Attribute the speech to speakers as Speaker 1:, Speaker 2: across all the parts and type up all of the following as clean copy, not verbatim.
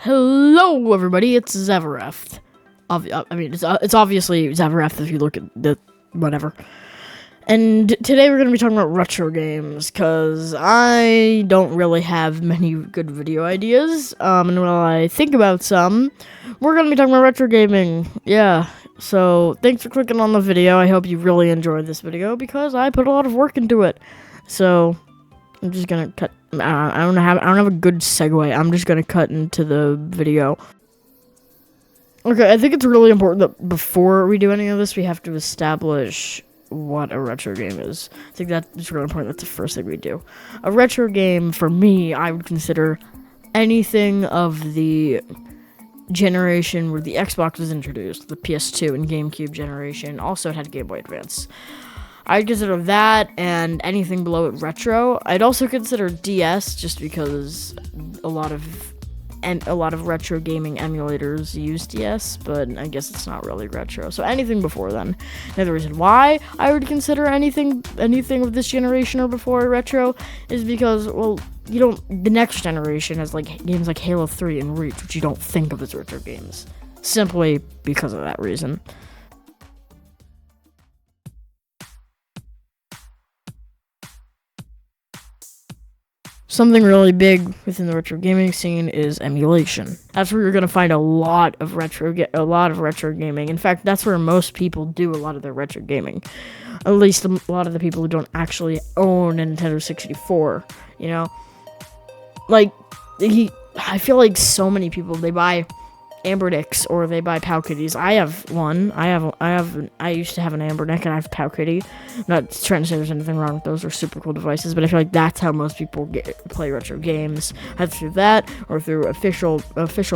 Speaker 1: Hello, everybody. It's Zavarafth. It's obviously Zavarafth if you look at the whatever. And today we're going to be talking about retro games, because I don't really have many good video ideas. And while I think about some, we're going to be talking about retro gaming. Yeah. So thanks for clicking on the video. I hope you really enjoyed this video, because I put a lot of work into it. So I'm just gonna cut. I don't have a good segue. I'm just gonna cut into the video. Okay, I think it's really important that before we do any of this, we have to establish what a retro game is. I think that's really important. That's the first thing we do. A retro game, for me, I would consider anything of the generation where the Xbox was introduced, the PS2 and GameCube generation. Also, it had Game Boy Advance. I'd consider that and anything below it retro. I'd also consider DS, just because a lot of retro gaming emulators use DS, but I guess it's not really retro. So anything before then. Another reason why I would consider anything of this generation or before retro is because, well, the next generation has games like Halo 3 and Reach, which you don't think of as retro games, simply because of that reason. Something really big within the retro gaming scene is emulation. That's where you're gonna find a lot of retro gaming. In fact, that's where most people do a lot of their retro gaming. At least a lot of the people who don't actually own a Nintendo 64. I feel like so many people, they buy Ambernicks or they buy Pow Kitties. I have one. I used to have an Ambernick and I have Pow Kitty. Not trying to say there's anything wrong with those. They're super cool devices, but I feel like that's how most people play retro games. Either through that or through official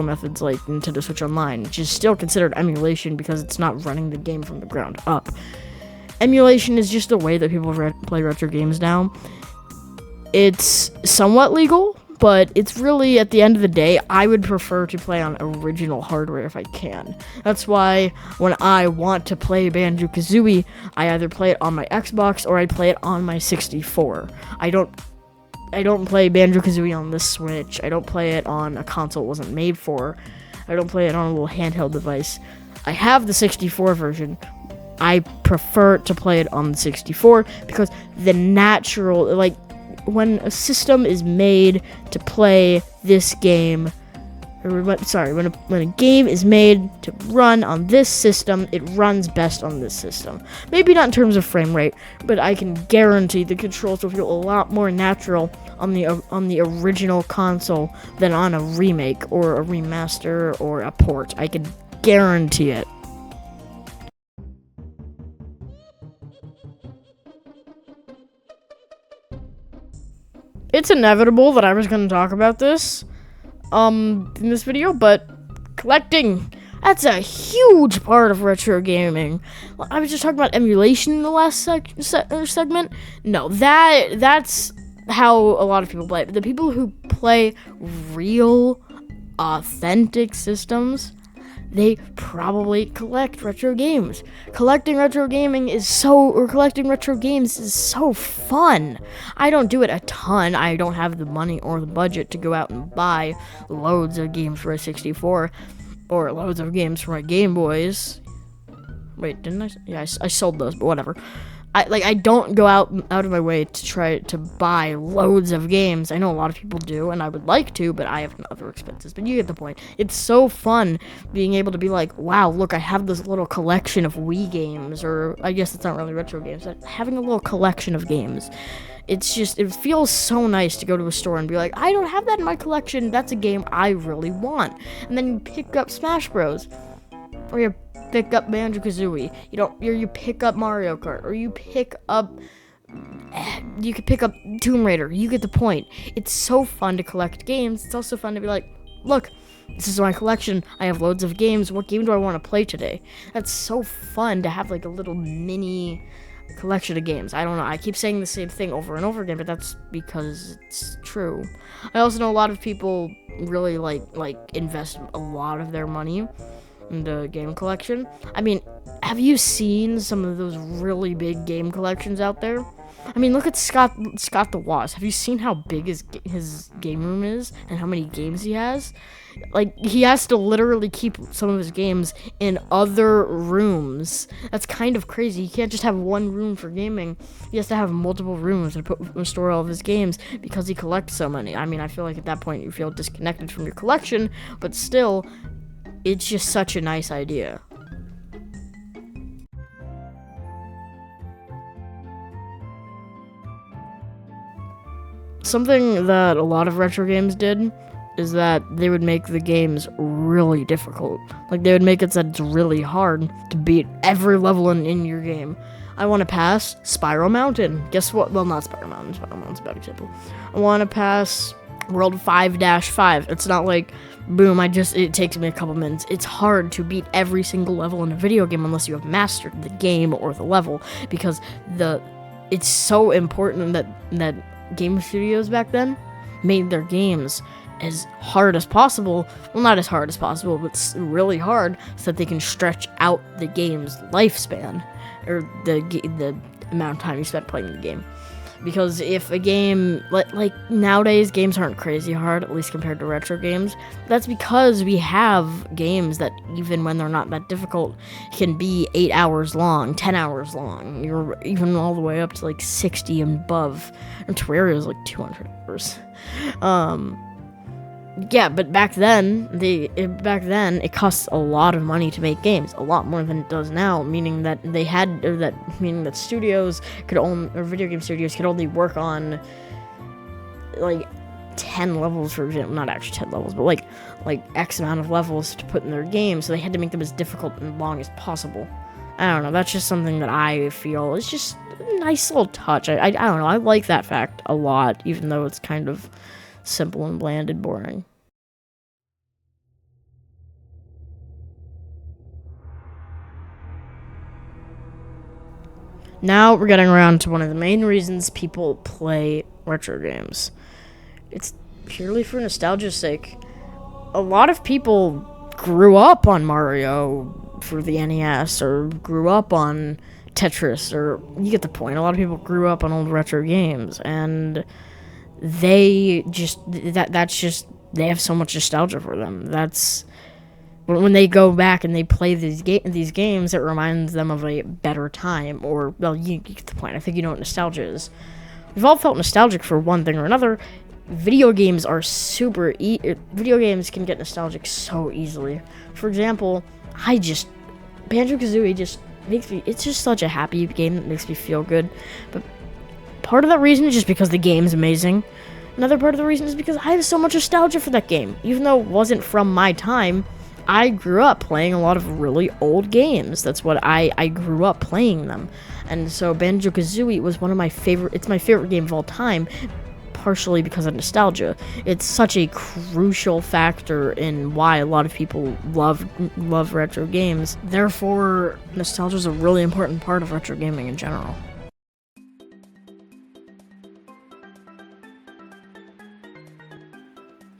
Speaker 1: methods like Nintendo Switch Online, which is still considered emulation because it's not running the game from the ground up. Emulation is just the way that people play retro games now. It's somewhat legal, but it's really, at the end of the day, I would prefer to play on original hardware if I can. That's why when I want to play Banjo-Kazooie, I either play it on my Xbox or I play it on my 64. I don't play Banjo-Kazooie on the Switch. I don't play it on a console it wasn't made for. I don't play it on a little handheld device. I have the 64 version. I prefer to play it on the 64 because the natural, when a system is made to play this game, when a game is made to run on this system, it runs best on this system. Maybe not in terms of frame rate, but I can guarantee the controls will feel a lot more natural on the original console than on a remake or a remaster or a port. I can guarantee it. It's inevitable that I was going to talk about this in this video, but collecting, that's a huge part of retro gaming. I was just talking about emulation in the last segment. No, that's how a lot of people play it. The people who play real, authentic systems, they probably collect retro games. Collecting retro games is so fun. I don't do it a ton. I don't have the money or the budget to go out and buy loads of games for a 64 or loads of games for my Game Boys. Wait, didn't I? Yeah, I sold those, but whatever. I don't go out of my way to try to buy loads of games. I know a lot of people do, and I would like to, but I have other expenses. But you get the point. It's so fun being able to be like, wow, look, I have this little collection of Wii games, or I guess it's not really retro games, but having a little collection of games. It feels so nice to go to a store and be like, I don't have that in my collection. That's a game I really want. And then you pick up Smash Bros. Or you pick up Banjo-Kazooie, you pick up Mario Kart, or you could pick up Tomb Raider. You get the point. It's so fun to collect games. It's also fun to be like, look, this is my collection. I have loads of games. What game do I want to play today? That's so fun to have a little mini collection of games. I don't know. I keep saying the same thing over and over again, but that's because it's true. I also know a lot of people really invest a lot of their money the game collection. I mean, have you seen some of those really big game collections out there? I mean, look at Scott the Woz. Have you seen how big his game room is and how many games he has? Like, he has to literally keep some of his games in other rooms. That's kind of crazy. He can't just have one room for gaming. He has to have multiple rooms to store all of his games because he collects so many. I mean, I feel like at that point you feel disconnected from your collection, but still, it's just such a nice idea. Something that a lot of retro games did is that they would make the games really difficult. Like, they would make it so it's really hard to beat every level in your game. I want to pass Spiral Mountain. Guess what? Well, not Spiral Mountain. Spiral Mountain's a bad example. I want to pass World 5-5. It's not like, boom, it takes me a couple minutes. It's hard to beat every single level in a video game unless you have mastered the game or the level, because it's so important that game studios back then made their games as hard as possible. Well, not as hard as possible, but really hard, so that they can stretch out the game's lifespan, or the amount of time you spent playing the game. Because if a game, like nowadays, games aren't crazy hard, at least compared to retro games. That's because we have games that, even when they're not that difficult, can be 8 hours long, 10 hours long. You're even all the way up to like 60 and above. And Terraria is like 200 hours. Yeah, but back then it costs a lot of money to make games, a lot more than it does now, meaning that studios video game studios could only work on like 10 levels, for example. Not actually 10 levels, but like X amount of levels to put in their game, so they had to make them as difficult and long as possible. I don't know, that's just something that I feel is just a nice little touch. I don't know, I like that fact a lot, even though it's kind of simple and bland and boring. Now we're getting around to one of the main reasons people play retro games. It's purely for nostalgia's sake. A lot of people grew up on Mario for the NES, or grew up on Tetris, or you get the point. A lot of people grew up on old retro games, and they have so much nostalgia for them. That's when they go back and they play these games, it reminds them of a better time. Or, well, you get the point. I think you know what nostalgia is. We've all felt nostalgic for one thing or another. Video games are video games can get nostalgic so easily. For example, Banjo-Kazooie just makes me, it's just such a happy game that makes me feel good. But part of that reason is just because the game's amazing. Another part of the reason is because I have so much nostalgia for that game. Even though it wasn't from my time, I grew up playing a lot of really old games. That's what I grew up playing them. And so Banjo-Kazooie was it's my favorite game of all time, partially because of nostalgia. It's such a crucial factor in why a lot of people love retro games. Therefore, nostalgia is a really important part of retro gaming in general.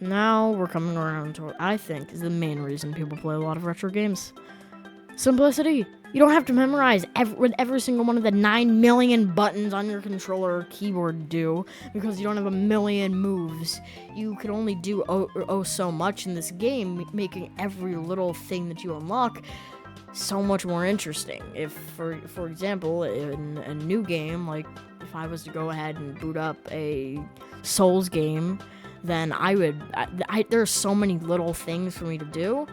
Speaker 1: Now we're coming around to what I think is the main reason people play a lot of retro games. Simplicity. You don't have to memorize every single one of the 9 million buttons on your controller or keyboard do, because you don't have a million moves. You can only do so much in this game, making every little thing that you unlock so much more interesting. If, for example, in a new game, like if I was to go ahead and boot up a Souls game, then there's so many little things for me to do,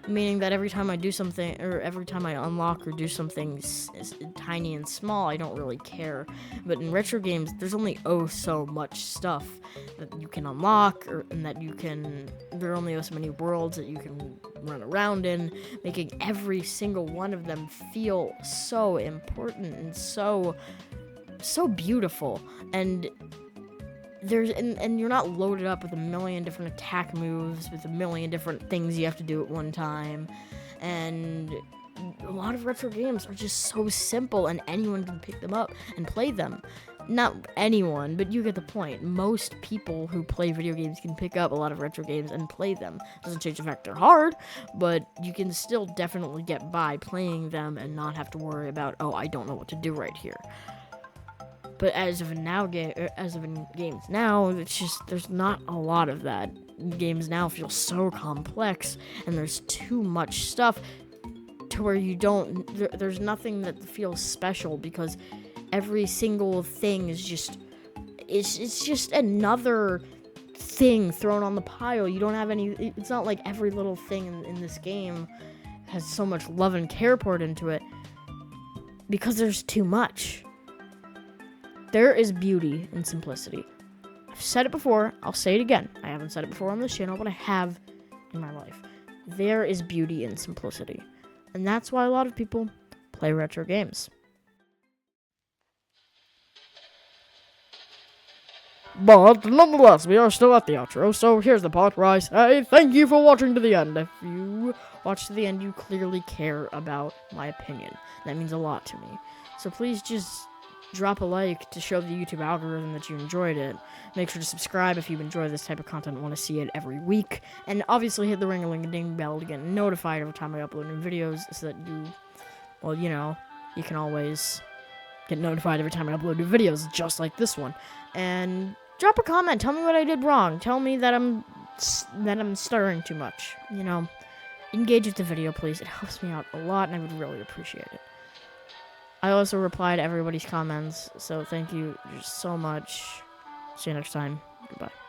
Speaker 1: meaning that every time I do something, or every time I unlock or do something tiny and small, I don't really care. But in retro games, there's only so much stuff that you can unlock, and that there are only so many worlds that you can run around in, making every single one of them feel so important and so beautiful. And and you're not loaded up with a million different attack moves, with a million different things you have to do at one time. And a lot of retro games are just so simple, and anyone can pick them up and play them. Not anyone, but you get the point. Most people who play video games can pick up a lot of retro games and play them. Doesn't change the fact they're hard, but you can still definitely get by playing them and not have to worry about, I don't know what to do right here. But as of in games now, it's just there's not a lot of that. Games now feel so complex, and there's too much stuff to where there's nothing that feels special, because every single thing is just it's just another thing thrown on the pile. You don't have any. It's not like every little thing in this game has so much love and care poured into it, because there's too much. There is beauty in simplicity. I've said it before, I'll say it again. I haven't said it before on this channel, but I have in my life. There is beauty in simplicity. And that's why a lot of people play retro games. But nonetheless, we are still at the outro, so here's the part where I say thank you for watching to the end. If you watch to the end, you clearly care about my opinion. That means a lot to me. So please just drop a like to show the YouTube algorithm that you enjoyed it. Make sure to subscribe if you enjoy this type of content and want to see it every week. And obviously hit the ring-a-ling-a-ding bell to get notified every time I upload new videos, so that you can always get notified every time I upload new videos, just like this one. And drop a comment. Tell me what I did wrong. Tell me that I'm stuttering too much. Engage with the video, please. It helps me out a lot, and I would really appreciate it. I also reply to everybody's comments, so thank you so much. See you next time. Goodbye.